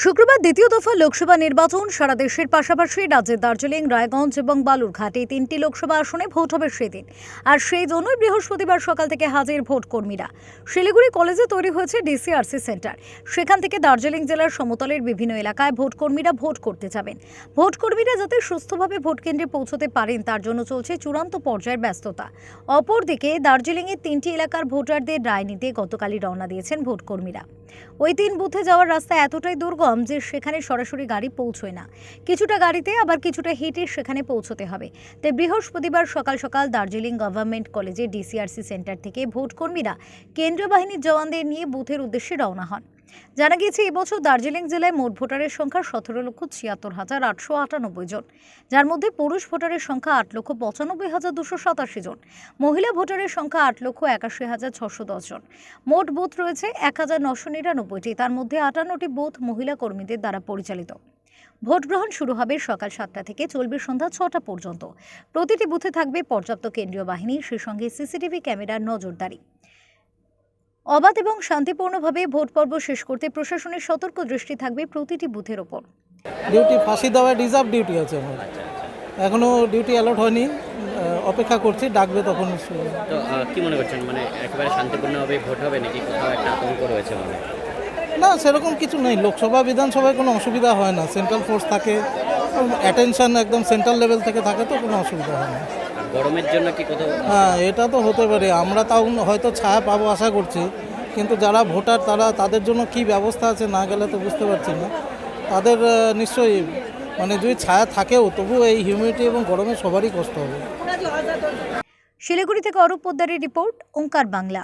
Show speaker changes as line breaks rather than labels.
শুক্রবার দ্বিতীয় দফা লোকসভা নির্বাচন সারা দেশের পাশাপাশি রাজ্যের দার্জিলিং, রায়গঞ্জ এবং বালুরঘাট এই তিনটি লোকসভা আসনে ভোট হবে সেদিন। আর সেই জন্যই বৃহস্পতিবার সকাল থেকে হাজির ভোট কর্মীরা। শিলিগুড়ি কলেজে তৈরি হয়েছে ডিসিআরসি সেন্টার। সেখান থেকে দার্জিলিং জেলার সমতলের বিভিন্ন এলাকায় ভোট কর্মীরা ভোট করতে যাবেন। ভোট কর্মীরা যাতে সুস্থভাবে ভোট কেন্দ্রে পৌঁছতে পারেন তার জন্য চলছে চূড়ান্ত পর্যায়ের ব্যস্ততা। অপরদিকে দার্জিলিংয়ের তিনটি এলাকার ভোটারদের রায় নিতে গতকালই রওনা দিয়েছেন ভোট কর্মীরা। ওই তিন বুথে যাওয়ার রাস্তা এতটাই দুর্গম যে সেখানে সরাসরি গাড়ি পৌঁছয় না, কিছুটা গাড়িতে আবার কিছুটা হেঁটে সেখানে পৌঁছতে হবে। তাই বৃহস্পতিবার সকাল সকাল দার্জিলিং গভর্নমেন্ট কলেজে ডিসিআরসি সেন্টার থেকে ভোট কর্মীরা কেন্দ্রীয় বাহিনীর জওয়ানদের নিয়ে বুথের উদ্দেশ্যে রওনা হন। জানা গিয়েছে এবছর দার্জিলিং জেলায় মোট ভোটারের সংখ্যা 17,76,898 জন, যার মধ্যে পুরুষ ভোটারের সংখ্যা 8,95,287 জন, মহিলা ভোটারের সংখ্যা 8,81,610 জন। মোট বুথ রয়েছে 1,999টি, তার মধ্যে 58টি বুথ মহিলা কর্মীদের দ্বারা পরিচালিত। ভোট গ্রহণ শুরু হবে সকাল 7টা থেকে, চলবে সন্ধ্যা 6টা পর্যন্ত। প্রতিটি বুথে থাকবে পর্যাপ্ত কেন্দ্রীয় বাহিনী, সেই সঙ্গে সিসিটিভি ক্যামেরার নজরদারি। অবাধ এবং শান্তিপূর্ণভাবে ভোট পর্ব শেষ করতে প্রশাসনের সতর্ক দৃষ্টি থাকবে প্রতিটি বুথের ওপর।
ডিউটি ফাঁসি দেওয়ার রিজার্ভ ডিউটি আছে আমার, এখনও ডিউটি অ্যালট হয়নি, অপেক্ষা করছি, ডাকবে তখন।
তো কি মনে করছেন, মানে একেবারে শান্তিপূর্ণভাবে ভোট হবে নাকি কোথাও একটা আতঙ্ক রয়েছে মনে?
না, সেরকম কিছু নেই। লোকসভা বিধানসভায় কোনো অসুবিধা হয় না, সেন্ট্রাল ফোর্স থাকে, অ্যাটেনশন একদম সেন্ট্রাল লেভেল থেকে থাকে, তো কোনো অসুবিধা হয় না।
আর গরমের জন্য কি কোথাও?
হ্যাঁ, এটা তো হতে পারে, আমরা তাও হয়তো ছায়া পাবো আশা করছি, কিন্তু যারা ভোটার তাদের জন্য কি ব্যবস্থা আছে না গেলে তো বুঝতে পারছি না। তাদের নিশ্চয়ই মানে যদি ছায়া থাকেও তবু এই হিউমিডিটি এবং গরমে সবারই কষ্ট হবে।
শিলিগুড়ি থেকে অরূপ পোদ্দারের রিপোর্ট, ওঙ্কার বাংলা।